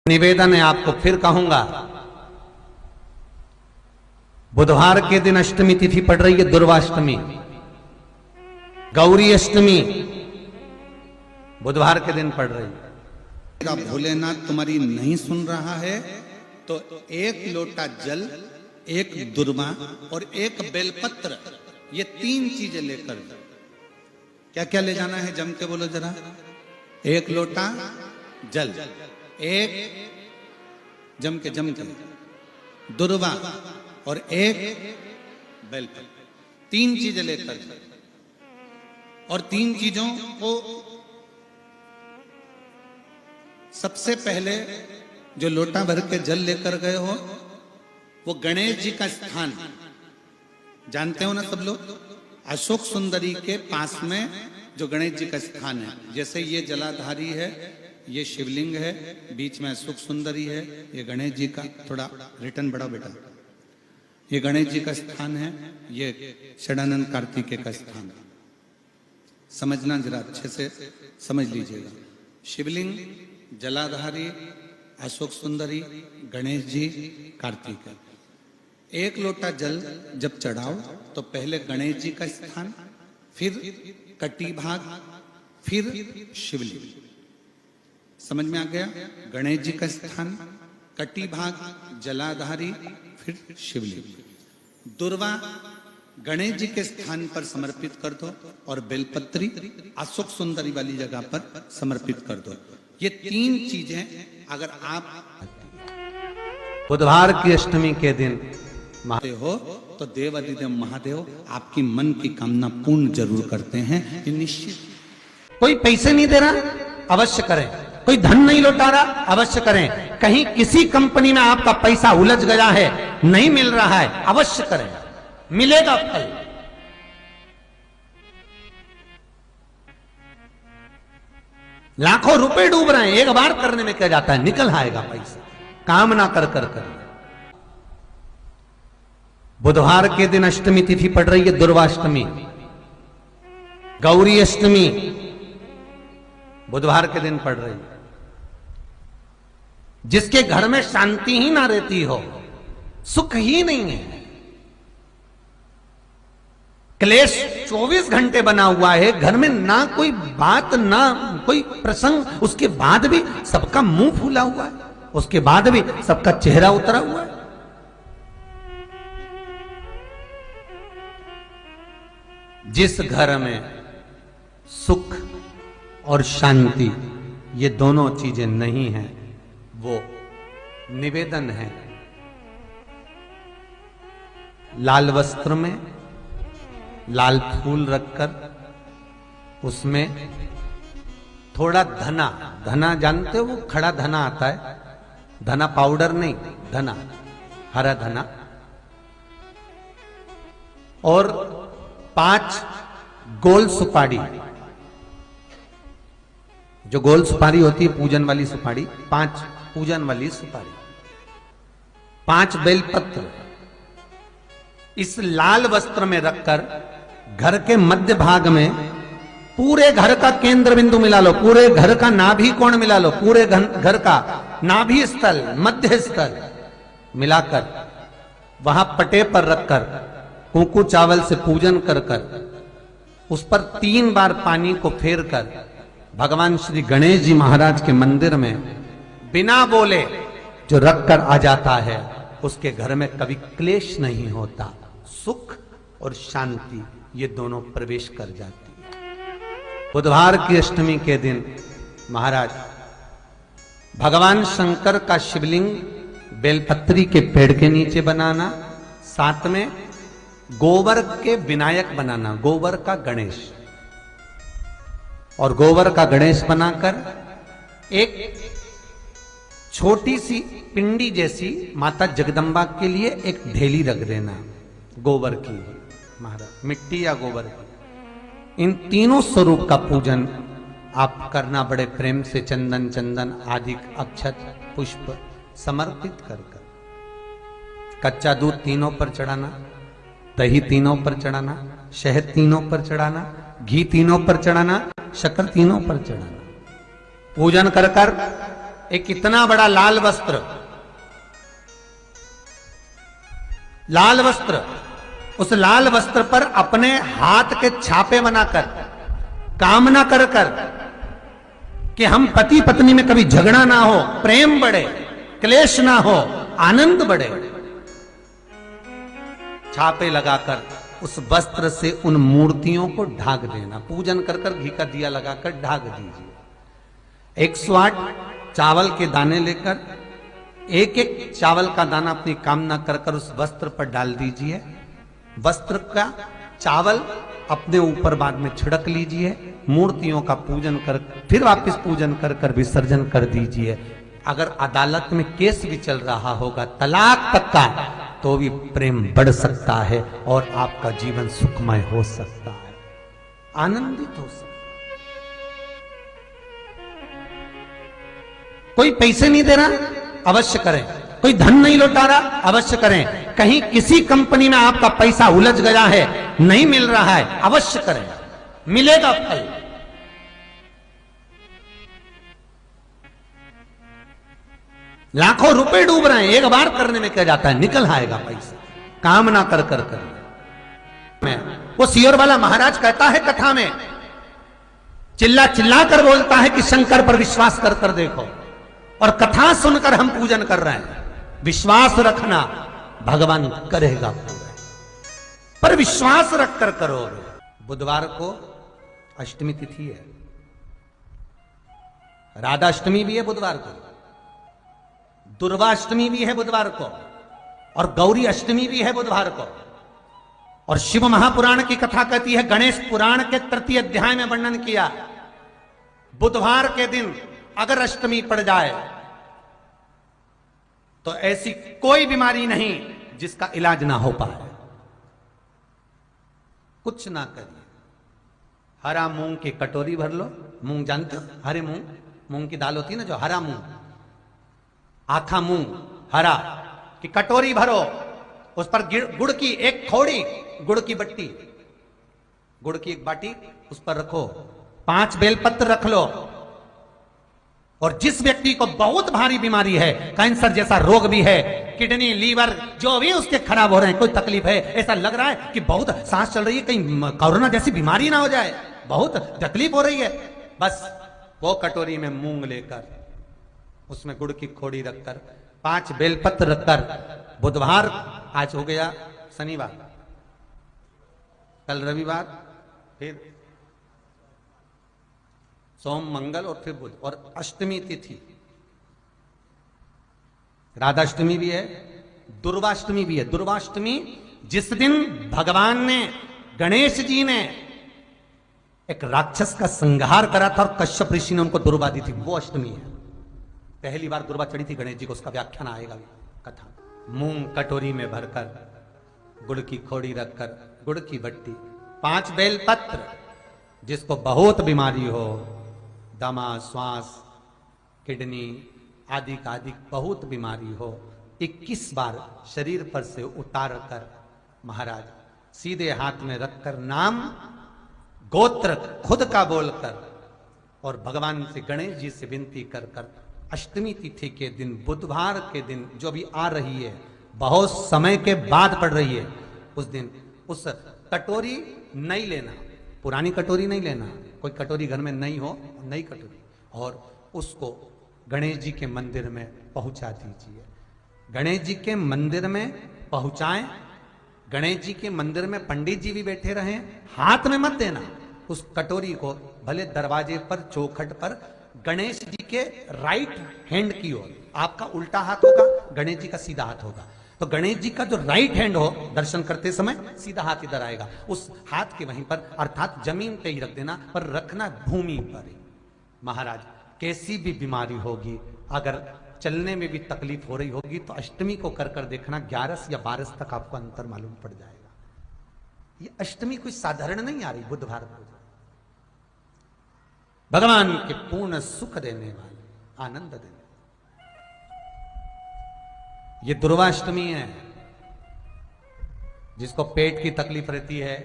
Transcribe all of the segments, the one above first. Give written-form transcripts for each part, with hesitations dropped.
निवेदन है आपको फिर कहूंगा, बुधवार के दिन अष्टमी तिथि पड़ रही है, दुर्वाष्टमी, गौरी अष्टमी बुधवार के दिन पड़ रही है। भोलेनाथ तुम्हारी नहीं सुन रहा है तो एक लोटा जल, एक दुर्वा और एक बेलपत्र, ये तीन चीजें लेकर, क्या क्या ले जाना है जम के बोलो जरा। एक लोटा जल, एक जम के दुर्वा और एक बेलपत्र, तीन चीजें लेकर, और तीन चीजों को सबसे पहले जो लोटा भर के जल लेकर गए हो वो गणेश जी का स्थान जानते हो ना सब लोग, अशोक सुंदरी के पास में जो गणेश जी का स्थान है, जैसे ये जलाधारी है, ये शिवलिंग है, बीच में अशोक सुंदरी है, ये गणेश जी का, थोड़ा रिटर्न बढ़ाओ बेटा, ये गणेश जी का स्थान है, ये षडानंद कार्तिकेय का स्थान है। समझना जरा अच्छे से समझ लीजिएगा। शिवलिंग, जलाधारी, अशोक सुंदरी, गणेश जी, कार्तिकेय। एक लोटा जल जब चढ़ाओ तो पहले गणेश जी का स्थान, फिर कटी भाग, फिर शिवलिंग। समझ में आ गया? गणेश जी का स्थान, कटी भाग, जलाधारी, फिर शिवलिंग। दुर्वा गणेश जी के स्थान पर समर्पित कर दो और बेलपत्री अशोक सुंदरी वाली जगह पर समर्पित कर दो। ये तीन चीजें अगर आप बुधवार की अष्टमी के दिन हो तो देवाधिदेव महादेव आपकी मन की कामना पूर्ण जरूर करते हैं, ये निश्चित। कोई पैसे नहीं दे रहा, अवश्य करें। कोई धन नहीं लौटा रहा, अवश्य करें। कहीं किसी कंपनी में आपका पैसा उलझ गया है, नहीं मिल रहा है, अवश्य करें, मिलेगा फल। लाखों रुपए डूब रहे हैं, एक बार करने में क्या जाता है, निकल आएगा पैसा, काम ना कर कर कर। बुधवार के दिन अष्टमी तिथि पड़ रही है, दुर्वाष्टमी, गौरी अष्टमी बुधवार के दिन पड़ रही है। जिसके घर में शांति ही ना रहती हो, सुख ही नहीं है, क्लेश 24 घंटे बना हुआ है, घर में ना कोई बात ना कोई प्रसंग, उसके बाद भी सबका मुंह फूला हुआ है, उसके बाद भी सबका चेहरा उतरा हुआ है। जिस घर में सुख और शांति ये दोनों चीजें नहीं हैं, वो निवेदन है लाल वस्त्र में लाल फूल रखकर उसमें थोड़ा धना, धना जानते हो, वो खड़ा धना आता है, धना पाउडर नहीं, धना, हरा धना, और 5 गोल सुपारी, जो गोल सुपारी होती है पूजन वाली सुपारी, 5 पूजन वाली सुपारी, 5 बेलपत्र इस लाल वस्त्र में रखकर घर के मध्य भाग में पूरे घर का केंद्र बिंदु मिला लो, पूरे घर का नाभि कोण मिला लो, पूरे घर का नाभि स्थल, मध्य स्थल मिलाकर वहां पटे पर रखकर कुंकू चावल से पूजन कर उस पर 3 बार पानी को फेर कर भगवान श्री गणेश जी महाराज के मंदिर में बिना बोले जो रखकर आ जाता है, उसके घर में कभी क्लेश नहीं होता, सुख और शांति ये दोनों प्रवेश कर जाती है। बुधवार की अष्टमी के दिन महाराज भगवान शंकर का शिवलिंग बेलपत्री के पेड़ के नीचे बनाना, साथ में गोबर के विनायक बनाना, गोबर का गणेश, और गोबर का गणेश बनाकर एक छोटी सी पिंडी जैसी माता जगदम्बा के लिए एक ढेली रख देना, गोबर की, महाराज मिट्टी या गोबर की। इन तीनों स्वरूप का पूजन आप करना बड़े प्रेम से, चंदन चंदन आदि अक्षत पुष्प समर्पित कर कच्चा दूध तीनों पर चढ़ाना, दही तीनों पर चढ़ाना, शहद तीनों पर चढ़ाना, घी तीनों पर चढ़ाना, शक्कर तीनों पर चढ़ाना। पूजन कर एक इतना बड़ा लाल वस्त्र, उस लाल वस्त्र पर अपने हाथ के छापे बनाकर कामना कर कि हम पति पत्नी में कभी झगड़ा ना हो, प्रेम बढ़े, क्लेश ना हो, आनंद बढ़े, छापे लगाकर उस वस्त्र से उन मूर्तियों को ढाक देना। पूजन कर घी का दिया लगाकर ढाक दीजिए। 108 चावल के दाने लेकर एक एक चावल का दाना अपनी कामना कर उस वस्त्र पर डाल दीजिए। वस्त्र का चावल अपने ऊपर बाद में छिड़क लीजिए। मूर्तियों का पूजन कर फिर वापस पूजन कर विसर्जन कर दीजिए। अगर अदालत में केस भी चल रहा होगा तलाक तक का, तो भी प्रेम बढ़ सकता है और आपका जीवन सुखमय हो सकता है, आनंदित हो सकता है। कोई पैसे नहीं दे रहा, अवश्य करें। कोई धन नहीं लौटा रहा, अवश्य करें। कहीं किसी कंपनी में आपका पैसा उलझ गया है, नहीं मिल रहा है, अवश्य करें, मिलेगा फल। लाखों रुपए डूब रहे हैं, एक बार करने में क्या जाता है, निकल आएगा पैसा। कामना कर में वो सियोर वाला महाराज कहता है कथा में, चिल्ला चिल्ला कर बोलता है कि शंकर पर विश्वास कर देखो। और कथा सुनकर हम पूजन कर रहे हैं। विश्वास रखना, भगवान करेगा पूरा, पर विश्वास रखकर करो। बुधवार को अष्टमी तिथि है, राधा अष्टमी भी है बुधवार को, दुर्गा अष्टमी भी है बुधवार को, और गौरी अष्टमी भी है बुधवार को। और शिव महापुराण की कथा कहती है, गणेश पुराण के 3 अध्याय में वर्णन किया, बुधवार के दिन अगर अष्टमी पड़ जाए तो ऐसी कोई बीमारी नहीं जिसका इलाज ना हो पाए। कुछ ना करिए, हरा मूंग की कटोरी भर लो। मूंग जानते हो, हरे मूंग की दाल होती है ना, जो हरा मूंग, आखा मूंग हरा की कटोरी भरो, उस पर गुड़ की एक थोड़ी, गुड़ की बट्टी, गुड़ की एक बाटी उस पर रखो, 5 बेलपत्र रख लो। और जिस व्यक्ति को बहुत भारी बीमारी है, कैंसर जैसा रोग भी है, किडनी, लीवर जो भी उसके खराब हो रहे हैं, कोई तकलीफ है, ऐसा लग रहा है कि बहुत सांस चल रही है, कहीं कोरोना जैसी बीमारी ना हो जाए, बहुत तकलीफ हो रही है, बस वो कटोरी में मूंग लेकर उसमें गुड़ की खोड़ी रखकर 5 बेलपत्र रखकर, बुधवार आज हो गया, शनिवार, कल रविवार, फिर सोम मंगल और फिर बुध, और अष्टमी तिथि, राधाष्टमी भी है, दुर्वाष्टमी भी है। दुर्वाष्टमी जिस दिन भगवान ने, गणेश जी ने एक राक्षस का संहार करा था और कश्यप ऋषि ने उनको दुर्वा दी थी, वो अष्टमी है। पहली बार दुर्वा चढ़ी थी गणेश जी को, उसका व्याख्यान आएगा कथा। मूंग कटोरी में भरकर, गुड़ की खोड़ी रखकर, गुड़ की बट्टी, 5 बेलपत्र, जिसको बहुत बीमारी हो, दमा, श्वास, किडनी आदि का आदि बहुत बीमारी हो, 21 बार शरीर पर से उतार कर महाराज सीधे हाथ में रखकर नाम गोत्र खुद का बोलकर और भगवान से, गणेश जी से विनती कर कर अष्टमी तिथि के दिन, बुधवार के दिन जो भी आ रही है, बहुत समय के बाद पड़ रही है, उस दिन उस कटोरी नहीं लेना, पुरानी कटोरी नहीं लेना, कोई कटोरी घर में नहीं हो, नई कटोरी, और उसको गणेश जी के मंदिर में पहुंचा दीजिए। गणेश जी के मंदिर में पहुंचाएं, गणेश जी के मंदिर में पंडित जी भी बैठे रहें, हाथ में मत देना उस कटोरी को, भले दरवाजे पर, चौखट पर, गणेश जी के राइट हैंड की ओर, आपका उल्टा हाथ होगा, गणेश जी का सीधा हाथ होगा, तो गणेश जी का जो राइट हैंड हो, दर्शन करते समय सीधा हाथ इधर आएगा, उस हाथ के वहीं पर, अर्थात जमीन पे ही रख देना, पर रखना भूमि पर ही। महाराज कैसी भी बीमारी होगी, अगर चलने में भी तकलीफ हो रही होगी, तो अष्टमी को कर कर देखना, 11 या 12 तक आपको अंतर मालूम पड़ जाएगा। ये अष्टमी कोई साधारण नहीं आ रही, बुधवार को भगवान के पूर्ण सुख देने वाले, आनंद देने, ये दुर्वाष्टमी है। जिसको पेट की तकलीफ रहती है,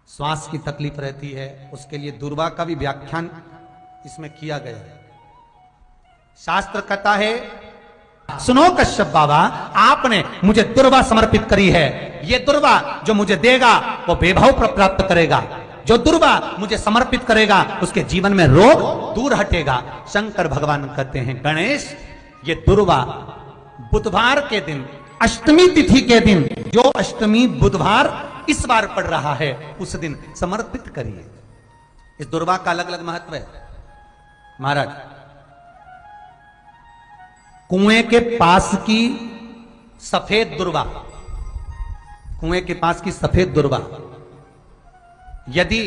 श्वास की तकलीफ रहती है, उसके लिए दुर्वा का भी व्याख्यान इसमें किया गया है। शास्त्र कहता है, सुनो कश्यप बाबा, आपने मुझे दुर्वा समर्पित करी है। ये दुर्वा जो मुझे देगा वो वैभव प्राप्त करेगा। जो दुर्वा मुझे समर्पित करेगा उसके जीवन में रोग दूर हटेगा। शंकर भगवान कहते हैं, गणेश, ये दुर्वा बुधवार के दिन, अष्टमी तिथि के दिन, जो अष्टमी बुधवार इस बार पड़ रहा है, उस दिन समर्पित करिए। इस दुर्वा का अलग अलग महत्व है महाराज। कुएं के पास की सफेद दुर्वा, कुएं के पास की सफेद दुर्वा, यदि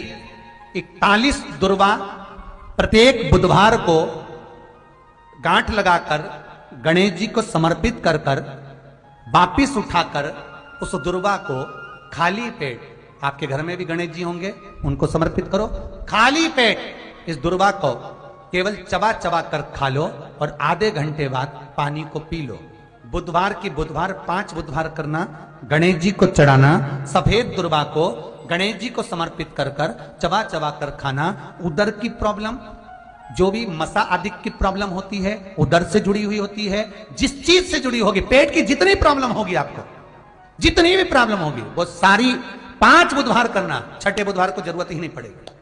41 दुर्वा प्रत्येक बुधवार को गांठ लगाकर गणेश जी को समर्पित कर कर वापिस उठाकर उस दुर्वा को खाली पेट, आपके घर में भी गणेश जी होंगे, उनको समर्पित करो। खाली पेट इस दुर्वा को केवल चबा चबा कर खा लो और आधे घंटे बाद पानी को पी लो। बुधवार की बुधवार 5 बुधवार करना, गणेश जी को चढ़ाना। सफेद दुर्वा को गणेश जी को समर्पित कर कर चबा चबा कर खाना। उदर की प्रॉब्लम, जो भी मसा आदि की प्रॉब्लम होती है, उदर से जुड़ी हुई होती है, जिस चीज से जुड़ी होगी, पेट की जितनी प्रॉब्लम होगी, आपको जितनी भी प्रॉब्लम होगी, वो सारी 5 बुधवार करना। 6ठे बुधवार को जरूरत ही नहीं पड़ेगी।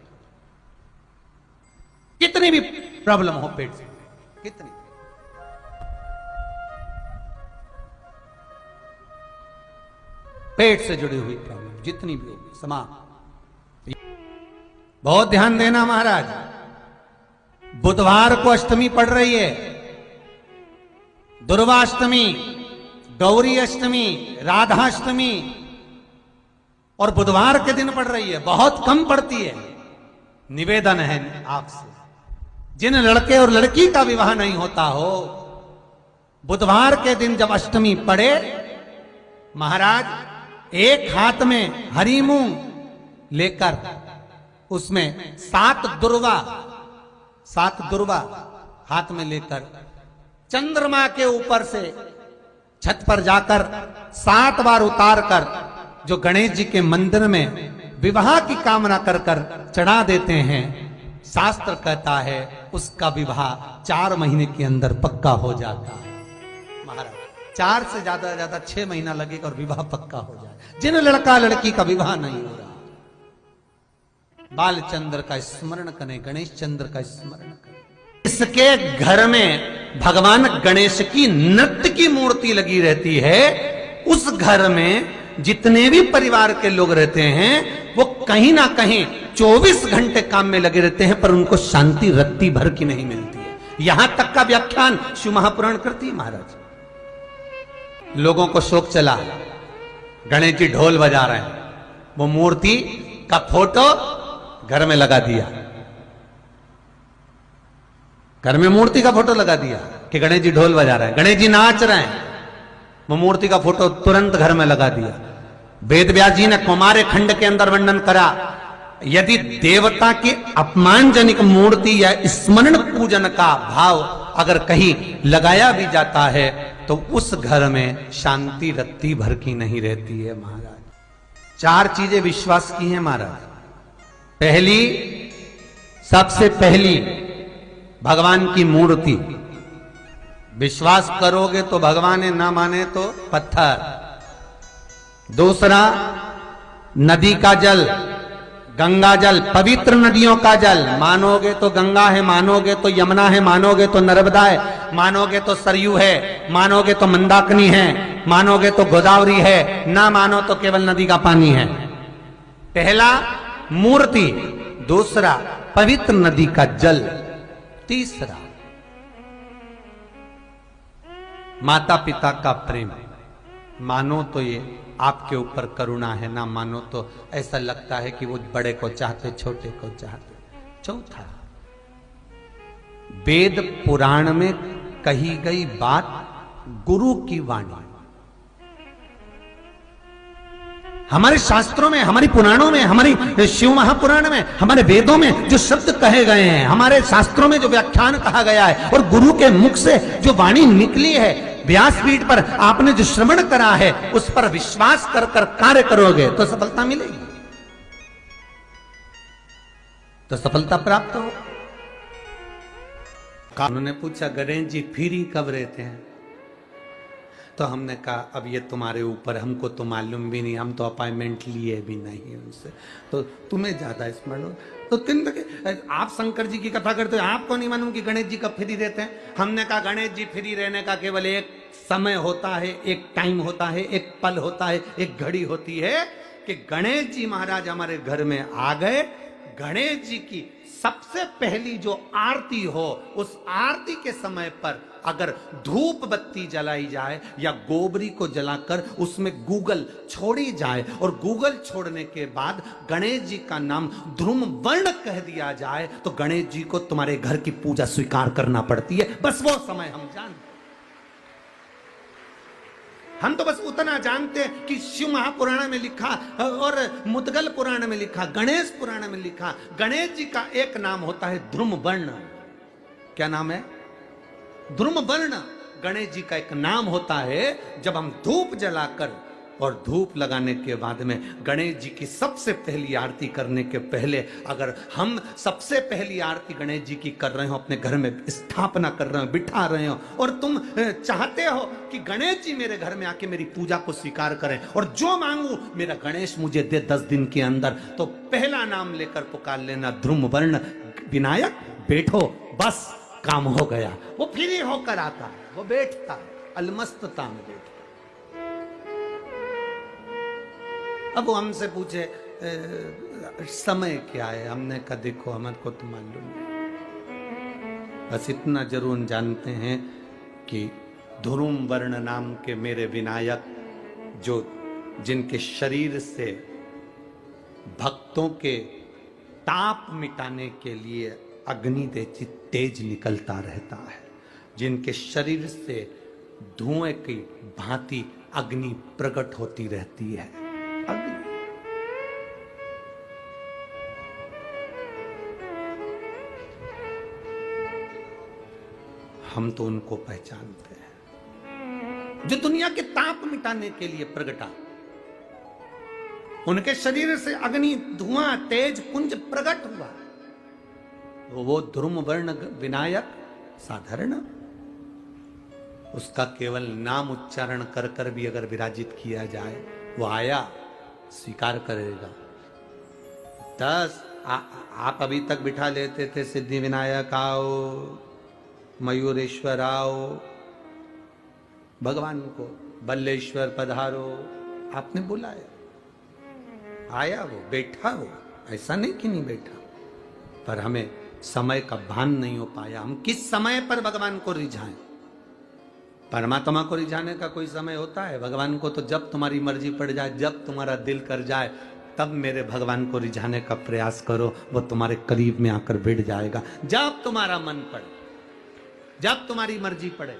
कितनी भी प्रॉब्लम हो पेट से, कितनी, पेट से जुड़ी हुई प्रॉब्लम जितनी भी होगी, समाप्त। बहुत ध्यान देना महाराज, बुधवार को अष्टमी पड़ रही है, दुर्वाष्टमी, गौरी अष्टमी, राधाष्टमी, और बुधवार के दिन पड़ रही है। बहुत कम पड़ती है। निवेदन है आपसे, जिन लड़के और लड़की का विवाह नहीं होता हो, बुधवार के दिन जब अष्टमी पड़े, महाराज एक हाथ में हरी मूंग लेकर उसमें 7 दुर्वा हाथ में लेकर चंद्रमा के ऊपर से छत पर जाकर 7 बार उतार कर जो गणेश जी के मंदिर में विवाह की कामना कर कर चढ़ा देते हैं, शास्त्र कहता है उसका विवाह 4 महीने के अंदर पक्का हो जाता है। महाराज 4 से ज्यादा 6 महीना लगेगा और विवाह पक्का हो जाए। जिन लड़का लड़की का विवाह नहीं हो रहा, बालचंद्र का स्मरण करें, गणेश चंद्र का स्मरण करें। इसके घर में भगवान गणेश की नृत्य की मूर्ति लगी रहती है। उस घर में जितने भी परिवार के लोग रहते हैं, वो कहीं ना कहीं 24 घंटे काम में लगे रहते हैं, पर उनको शांति रत्ती भर की नहीं मिलती है। यहां तक का व्याख्यान शिव महापुराण करती है महाराज। लोगों को शोक चला, गणेश जी ढोल बजा रहे हैं, वो मूर्ति का फोटो घर में लगा दिया, घर में मूर्ति का फोटो लगा दिया कि गणेश जी ढोल बजा रहे हैं, गणेश जी नाच रहे हैं, वो मूर्ति का फोटो तुरंत घर में लगा दिया। वेद व्यास जी ने कुमारे खंड के अंदर वर्णन करा, यदि देवता की अपमानजनक मूर्ति या स्मरण पूजन का भाव अगर कहीं लगाया भी जाता है, तो उस घर में शांति रत्ती भर की नहीं रहती है महाराज। 4 चीजें विश्वास की हैं महाराज। पहली, सबसे पहली, भगवान की मूर्ति। विश्वास करोगे तो भगवान है, ना माने तो पत्थर। दूसरा, नदी का जल, गंगा जल, पवित्र नदियों का जल। मानोगे तो गंगा है, मानोगे तो यमुना है, मानोगे तो नर्मदा है, मानोगे तो सरयू है, मानोगे तो मंदाकिनी है, मानोगे तो गोदावरी है, ना मानो तो केवल नदी का पानी है। पहला मूर्ति, दूसरा पवित्र नदी का जल, तीसरा माता पिता का प्रेम। मानो तो ये आपके ऊपर करुणा है, ना मानो तो ऐसा लगता है कि वो बड़े को चाहते, छोटे को चाहते। चौथा, वेद पुराण में कही गई बात गुरु की वाणी। हमारे शास्त्रों में, हमारी पुराणों में, हमारी शिव महापुराण में, हमारे वेदों में जो शब्द कहे गए हैं, हमारे शास्त्रों में जो व्याख्यान कहा गया है, और गुरु के मुख से जो वाणी निकली है, व्यासपीठ पर आपने जो श्रवण करा है, उस पर विश्वास कर कर कार्य करोगे तो सफलता मिलेगी, तो सफलता प्राप्त हो। उन्होंने पूछा गणेश जी फ्री कब रहते हैं? तो हमने कहा अब ये तुम्हारे ऊपर, हमको तो मालूम भी नहीं, हम तो अपॉइंटमेंट लिए भी नहीं उनसे, तो तुम्हें ज्यादा स्मरण हो। तो आप शंकर जी की कथा करते हो, आपको नहीं मालूम कि गणेश जी कब फ्री रहते हैं? हमने कहा गणेश जी फ्री रहने का केवल एक समय होता है, एक टाइम होता है, एक पल होता है, एक घड़ी होती है कि गणेश जी महाराज हमारे घर में आ गए। गणेश जी की सबसे पहली जो आरती हो, उस आरती के समय पर अगर धूप बत्ती जलाई जाए या गोबरी को जलाकर उसमें गूगल छोड़ी जाए और गूगल छोड़ने के बाद गणेश जी का नाम ध्रुम वर्ण कह दिया जाए, तो गणेश जी को तुम्हारे घर की पूजा स्वीकार करना पड़ती है। बस वो समय हम जानते, हम तो बस उतना जानते हैं कि शिव महापुराण में लिखा और मुद्गल पुराण में लिखा, गणेश पुराण में लिखा, गणेश जी का एक नाम होता है ध्रुम वर्ण। क्या नाम है? ध्रुम वर्ण गणेश जी का एक नाम होता है। जब हम धूप जलाकर और धूप लगाने के बाद में गणेश जी की सबसे पहली आरती करने के पहले अगर हम सबसे पहली आरती गणेश जी की कर रहे हो, अपने घर में स्थापना कर रहे हो, बिठा रहे हो, और तुम चाहते हो कि गणेश जी मेरे घर में आके मेरी पूजा को स्वीकार करें और जो मांगू मेरा गणेश मुझे दे 10 दिन के अंदर, तो पहला नाम लेकर पुकार लेना ध्रुम वर्ण विनायक, बैठो, बस काम हो गया। वो फ्री होकर आता है, वो बैठता है, अलमस्तता में बैठता। अब वो हमसे पूछे समय क्या है? हमने कहा देखो हमारे को तो मालूम नहीं, बस इतना जरूर जानते हैं कि ध्रुम वर्ण नाम के मेरे विनायक, जो जिनके शरीर से भक्तों के ताप मिटाने के लिए अग्नि तेज निकलता रहता है, जिनके शरीर से धुएं की भांति अग्नि प्रकट होती रहती है। अग्नि हम तो उनको पहचानते हैं जो दुनिया के ताप मिटाने के लिए प्रगटा, उनके शरीर से अग्नि धुआं तेज पुंज प्रकट हुआ। वो ध्रुम वर्ण विनायक साधारण, उसका केवल नाम उच्चारण कर कर भी अगर विराजित किया जाए, वो आया स्वीकार करेगा। 10 आप अभी तक बिठा लेते थे सिद्धि विनायक आओ, मयूरेश्वर आओ, भगवान को बल्लेश्वर पधारो, आपने बुलाया, आया, वो बैठा, वो ऐसा नहीं कि नहीं बैठा, पर हमें समय का भान नहीं हो पाया। हम किस समय पर भगवान को रिझाएं? परमात्मा को रिझाने का कोई समय होता है? भगवान को तो जब तुम्हारी मर्जी पड़ जाए, जब तुम्हारा दिल कर जाए, तब मेरे भगवान को रिझाने का प्रयास करो, वो तुम्हारे करीब में आकर बैठ जाएगा। जब तुम्हारा मन पड़े, जब तुम्हारी मर्जी पड़े।